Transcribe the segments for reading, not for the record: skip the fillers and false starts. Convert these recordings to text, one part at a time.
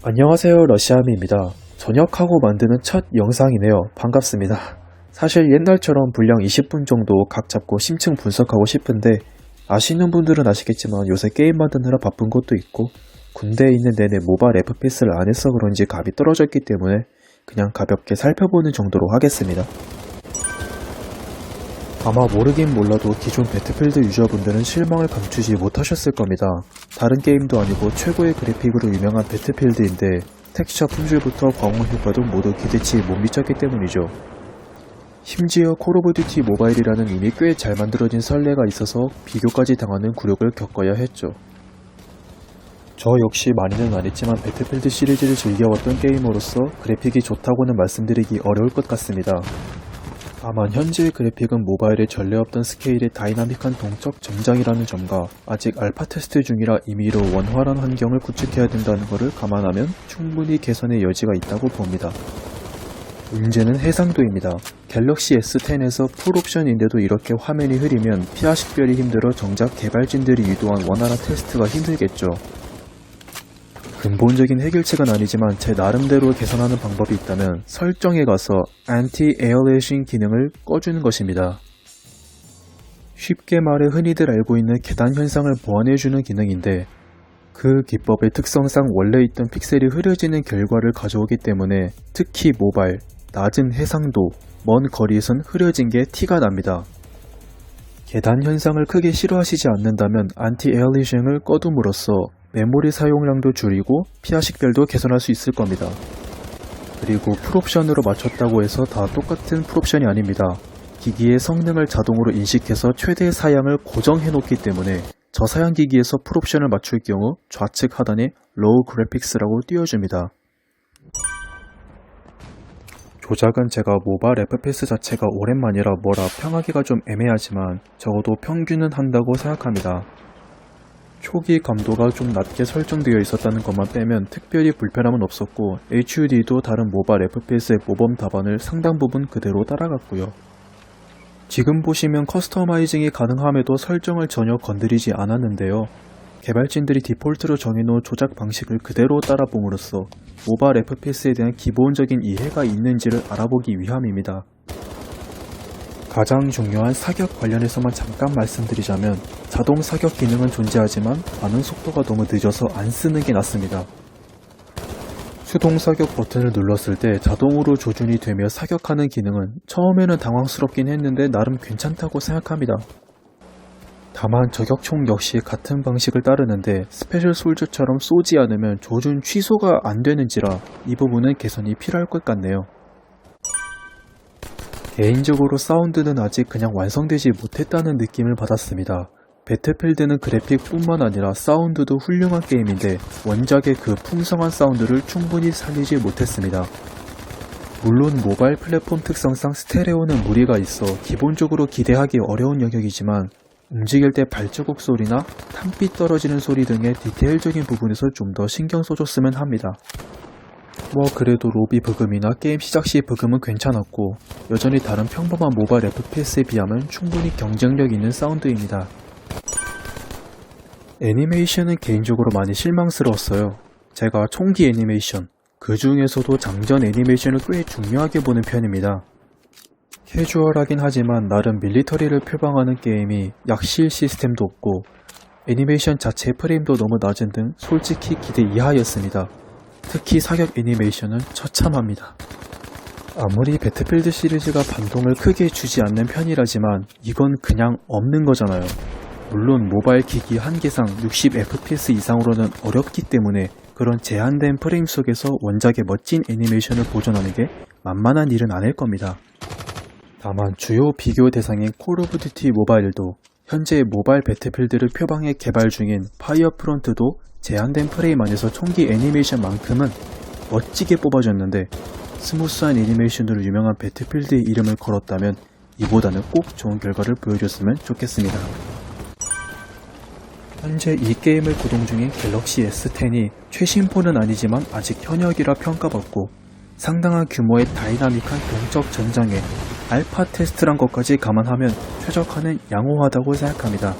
안녕하세요, 러시아미입니다. 전역하고 만드는 첫 영상이네요. 반갑습니다. 사실 옛날처럼 분량 20분 정도 각 잡고 심층 분석하고 싶은데 아시는 분들은 아시겠지만 요새 게임 만드느라 바쁜 것도 있고 군대에 있는 내내 모바일 FPS를 안 해서 그런지 감이 떨어졌기 때문에 그냥 가볍게 살펴보는 정도로 하겠습니다. 아마 모르긴 몰라도 기존 배틀필드 유저분들은 실망을 감추지 못하셨을 겁니다. 다른 게임도 아니고 최고의 그래픽으로 유명한 배틀필드인데 텍스처 품질부터 광원 효과도 모두 기대치 못 미쳤기 때문이죠. 심지어 콜 오브 듀티 모바일이라는 이미 꽤 잘 만들어진 선례가 있어서 비교까지 당하는 굴욕을 겪어야 했죠. 저 역시 많이는 안 했지만 배틀필드 시리즈를 즐겨왔던 게이머로서 그래픽이 좋다고는 말씀드리기 어려울 것 같습니다. 다만 현재의 그래픽은 모바일에 전례 없던 스케일의 다이나믹한 동적 전장이라는 점과 아직 알파 테스트 중이라 임의로 원활한 환경을 구축해야 된다는 것을 감안하면 충분히 개선의 여지가 있다고 봅니다. 문제는 해상도입니다. 갤럭시 S10에서 풀옵션인데도 이렇게 화면이 흐리면 피아 식별이 힘들어 정작 개발진들이 유도한 원활한 테스트가 힘들겠죠. 근본적인 해결책은 아니지만 제 나름대로 개선하는 방법이 있다면 설정에 가서 Anti-Aliasing 기능을 꺼주는 것입니다. 쉽게 말해 흔히들 알고 있는 계단 현상을 보완해주는 기능인데 그 기법의 특성상 원래 있던 픽셀이 흐려지는 결과를 가져오기 때문에 특히 모바일, 낮은 해상도, 먼 거리에선 흐려진 게 티가 납니다. 계단 현상을 크게 싫어하시지 않는다면 Anti-Aliasing을 꺼둠으로써 메모리 사용량도 줄이고 피아 식별도 개선할 수 있을 겁니다. 그리고 풀옵션으로 맞췄다고 해서 다 똑같은 풀옵션이 아닙니다. 기기의 성능을 자동으로 인식해서 최대 사양을 고정해 놓기 때문에 저사양 기기에서 풀옵션을 맞출 경우 좌측 하단에 Low Graphics라고 띄워줍니다. 조작은 제가 모바일 FPS 자체가 오랜만이라 뭐라 평하기가 좀 애매하지만 적어도 평균은 한다고 생각합니다. 초기 감도가 좀 낮게 설정되어 있었다는 것만 빼면 특별히 불편함은 없었고 HUD도 다른 모바일 FPS의 모범 답안을 상당 부분 그대로 따라갔고요. 지금 보시면 커스터마이징이 가능함에도 설정을 전혀 건드리지 않았는데요. 개발진들이 디폴트로 정해놓은 조작 방식을 그대로 따라봄으로써 모바일 FPS에 대한 기본적인 이해가 있는지를 알아보기 위함입니다. 가장 중요한 사격 관련해서만 잠깐 말씀드리자면 자동 사격 기능은 존재하지만 반응 속도가 너무 늦어서 안 쓰는 게 낫습니다. 수동 사격 버튼을 눌렀을 때 자동으로 조준이 되며 사격하는 기능은 처음에는 당황스럽긴 했는데 나름 괜찮다고 생각합니다. 다만 저격총 역시 같은 방식을 따르는데 스페셜 솔저처럼 쏘지 않으면 조준 취소가 안 되는지라 이 부분은 개선이 필요할 것 같네요. 개인적으로 사운드는 아직 그냥 완성되지 못했다는 느낌을 받았습니다. 배틀필드는 그래픽뿐만 아니라 사운드도 훌륭한 게임인데 원작의 그 풍성한 사운드를 충분히 살리지 못했습니다. 물론 모바일 플랫폼 특성상 스테레오는 무리가 있어 기본적으로 기대하기 어려운 영역이지만 움직일 때 발자국 소리나 탄빛 떨어지는 소리 등의 디테일적인 부분에서 좀 더 신경 써줬으면 합니다. 그래도 로비 브금이나 게임 시작 시 브금은 괜찮았고 여전히 다른 평범한 모바일 FPS에 비하면 충분히 경쟁력 있는 사운드입니다. 애니메이션은 개인적으로 많이 실망스러웠어요. 제가 총기 애니메이션, 그 중에서도 장전 애니메이션을 꽤 중요하게 보는 편입니다. 캐주얼하긴 하지만 나름 밀리터리를 표방하는 게임이 약실 시스템도 없고 애니메이션 자체 프레임도 너무 낮은 등 솔직히 기대 이하였습니다. 특히 사격 애니메이션은 처참합니다. 아무리 배틀필드 시리즈가 반동을 크게 주지 않는 편이라지만 이건 그냥 없는 거잖아요. 물론 모바일 기기 한계상 60fps 이상으로는 어렵기 때문에 그런 제한된 프레임 속에서 원작의 멋진 애니메이션을 보존하는 게 만만한 일은 아닐 겁니다. 다만 주요 비교 대상인 콜 오브 듀티 모바일도 현재 모바일 배틀필드를 표방해 개발 중인 파이어프론트도 제한된 프레임 안에서 총기 애니메이션만큼은 멋지게 뽑아줬는데 스무스한 애니메이션으로 유명한 배틀필드의 이름을 걸었다면 이보다는 꼭 좋은 결과를 보여줬으면 좋겠습니다. 현재 이 게임을 구동 중인 갤럭시 S10이 최신폰은 아니지만 아직 현역이라 평가받고 상당한 규모의 다이나믹한 동적 전장에 알파 테스트란 것까지 감안하면 최적화는 양호하다고 생각합니다.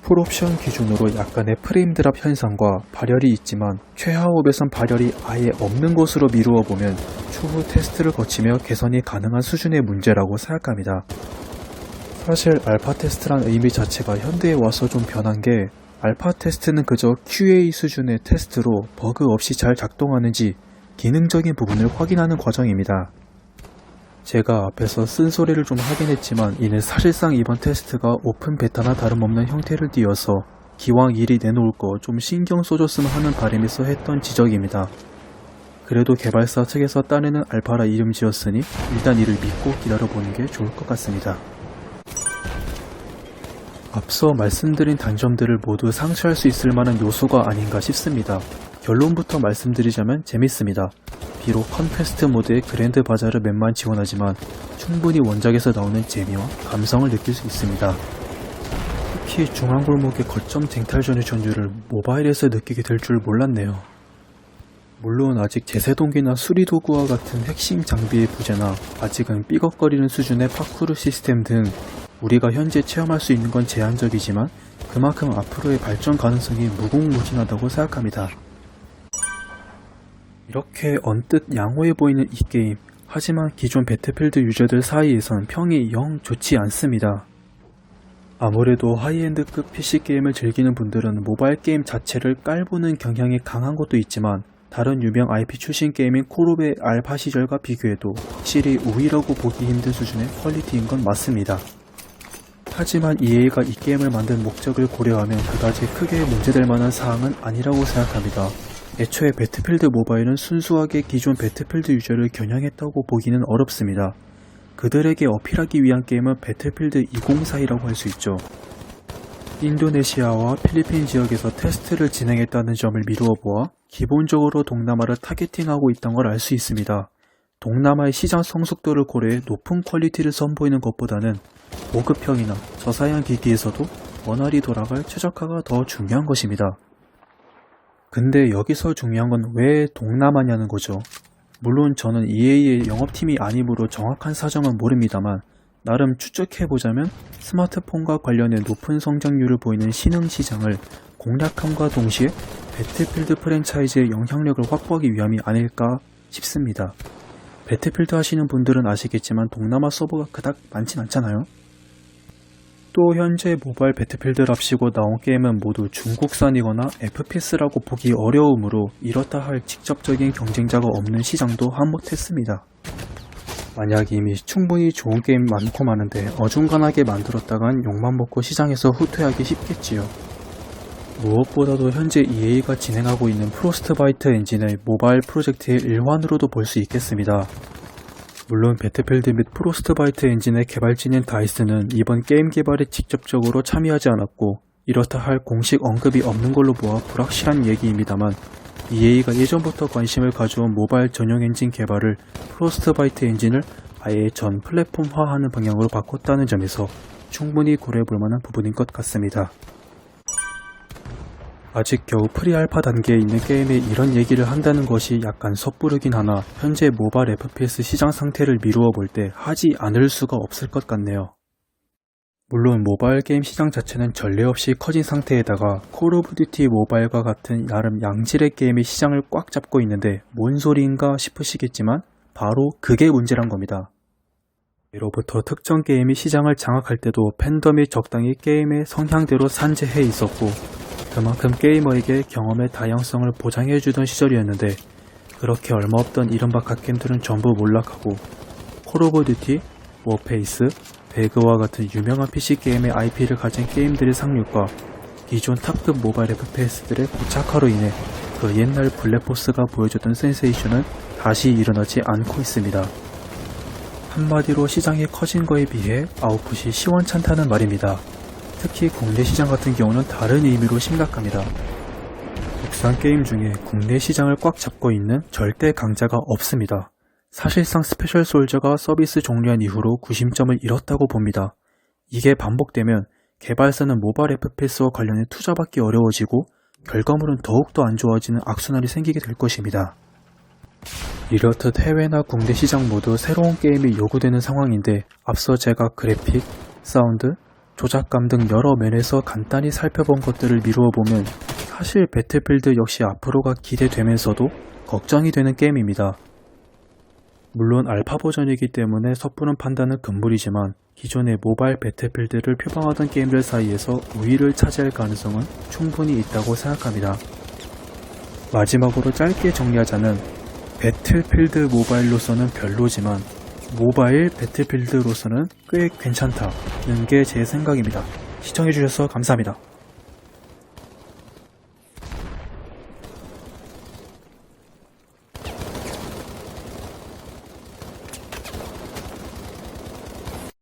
풀옵션 기준으로 약간의 프레임 드랍 현상과 발열이 있지만 최하업에선 발열이 아예 없는 것으로 미루어 보면 추후 테스트를 거치며 개선이 가능한 수준의 문제라고 생각합니다. 사실 알파 테스트란 의미 자체가 현대에 와서 좀 변한 게 알파 테스트는 그저 QA 수준의 테스트로 버그 없이 잘 작동하는지 기능적인 부분을 확인하는 과정입니다. 제가 앞에서 쓴소리를 좀 하긴 했지만 이는 사실상 이번 테스트가 오픈 베타나 다름없는 형태를 띠어서 기왕 일이 내놓을 거 좀 신경 써줬으면 하는 바람에서 했던 지적입니다. 그래도 개발사 측에서 따내는 알파라 이름 지었으니 일단 이를 믿고 기다려보는 게 좋을 것 같습니다. 앞서 말씀드린 단점들을 모두 상쇄할 수 있을 만한 요소가 아닌가 싶습니다. 결론부터 말씀드리자면 재밌습니다. 비록 컨퀘스트 모드의 그랜드 바자를 맵만 지원하지만 충분히 원작에서 나오는 재미와 감성을 느낄 수 있습니다. 특히 중앙골목의 거점 쟁탈전의 전율을 모바일에서 느끼게 될 줄 몰랐네요. 물론 아직 제세동기나 수리도구와 같은 핵심 장비의 부재나 아직은 삐걱거리는 수준의 파쿠르 시스템 등 우리가 현재 체험할 수 있는 건 제한적이지만 그만큼 앞으로의 발전 가능성이 무궁무진하다고 생각합니다. 이렇게 언뜻 양호해 보이는 이 게임, 하지만 기존 배틀필드 유저들 사이에선 평이 영 좋지 않습니다. 아무래도 하이엔드급 PC게임을 즐기는 분들은 모바일 게임 자체를 깔보는 경향이 강한 것도 있지만 다른 유명 IP 출신 게임인 콜옵의 알파 시절과 비교해도 확실히 우위라고 보기 힘든 수준의 퀄리티인 건 맞습니다. 하지만 EA가 이 게임을 만든 목적을 고려하면 그다지 크게 문제될 만한 사항은 아니라고 생각합니다. 애초에 배틀필드 모바일은 순수하게 기존 배틀필드 유저를 겨냥했다고 보기는 어렵습니다. 그들에게 어필하기 위한 게임은 배틀필드 2042라고 할 수 있죠. 인도네시아와 필리핀 지역에서 테스트를 진행했다는 점을 미루어 보아 기본적으로 동남아를 타겟팅하고 있던 걸 알 수 있습니다. 동남아의 시장 성숙도를 고려해 높은 퀄리티를 선보이는 것보다는 보급형이나 저사양 기기에서도 원활히 돌아갈 최적화가 더 중요한 것입니다. 근데 여기서 중요한 건 왜 동남아냐는 거죠. 물론 저는 EA의 영업팀이 아니므로 정확한 사정은 모릅니다만 나름 추측해보자면 스마트폰과 관련해 높은 성장률을 보이는 신흥 시장을 공략함과 동시에 배틀필드 프랜차이즈의 영향력을 확보하기 위함이 아닐까 싶습니다. 배틀필드 하시는 분들은 아시겠지만 동남아 서버가 그닥 많진 않잖아요. 또 현재 모바일 배틀필드랍시고 나온 게임은 모두 중국산이거나 FPS라고 보기 어려우므로 이렇다 할 직접적인 경쟁자가 없는 시장도 한몫했습니다. 만약 이미 충분히 좋은 게임 많고 많은데 어중간하게 만들었다간 욕만 먹고 시장에서 후퇴하기 쉽겠지요. 무엇보다도 현재 EA가 진행하고 있는 프로스트바이트 엔진의 모바일 프로젝트의 일환으로도 볼 수 있겠습니다. 물론 배틀필드 및 프로스트바이트 엔진의 개발진인 다이스는 이번 게임 개발에 직접적으로 참여하지 않았고 이렇다 할 공식 언급이 없는 걸로 보아 불확실한 얘기입니다만 EA가 예전부터 관심을 가져온 모바일 전용 엔진 개발을 프로스트바이트 엔진을 아예 전 플랫폼화하는 방향으로 바꿨다는 점에서 충분히 고려해볼 만한 부분인 것 같습니다. 아직 겨우 프리알파 단계에 있는 게임에 이런 얘기를 한다는 것이 약간 섣부르긴 하나 현재 모바일 FPS 시장 상태를 미루어 볼 때 하지 않을 수가 없을 것 같네요. 물론 모바일 게임 시장 자체는 전례 없이 커진 상태에다가 콜 오브 듀티 모바일과 같은 나름 양질의 게임이 시장을 꽉 잡고 있는데 뭔 소리인가 싶으시겠지만 바로 그게 문제란 겁니다. 예로부터 특정 게임이 시장을 장악할 때도 팬덤이 적당히 게임의 성향대로 산재해 있었고 그만큼 게이머에게 경험의 다양성을 보장해주던 시절이었는데 그렇게 얼마 없던 이른바 갓겜들은 전부 몰락하고 콜 오브 듀티, 워페이스, 배그와 같은 유명한 PC게임의 IP를 가진 게임들의 상륙과 기존 탑급 모바일 FPS들의 고착화로 인해 그 옛날 블랙포스가 보여줬던 센세이션은 다시 일어나지 않고 있습니다. 한마디로 시장이 커진 거에 비해 아웃풋이 시원찮다는 말입니다. 특히 국내 시장 같은 경우는 다른 의미로 심각합니다. 국산 게임 중에 국내 시장을 꽉 잡고 있는 절대 강자가 없습니다. 사실상 스페셜 솔저가 서비스 종료한 이후로 구심점을 잃었다고 봅니다. 이게 반복되면 개발사는 모바일 FPS와 관련해 투자받기 어려워지고 결과물은 더욱더 안 좋아지는 악순환이 생기게 될 것입니다. 이렇듯 해외나 국내 시장 모두 새로운 게임이 요구되는 상황인데 앞서 제가 그래픽, 사운드, 조작감 등 여러 면에서 간단히 살펴본 것들을 미루어 보면 사실 배틀필드 역시 앞으로가 기대되면서도 걱정이 되는 게임입니다. 물론 알파 버전이기 때문에 섣부른 판단은 금물이지만 기존의 모바일 배틀필드를 표방하던 게임들 사이에서 우위를 차지할 가능성은 충분히 있다고 생각합니다. 마지막으로 짧게 정리하자면 배틀필드 모바일로서는 별로지만 모바일 배틀필드로서는 꽤 괜찮다는 게 제 생각입니다. 시청해주셔서 감사합니다.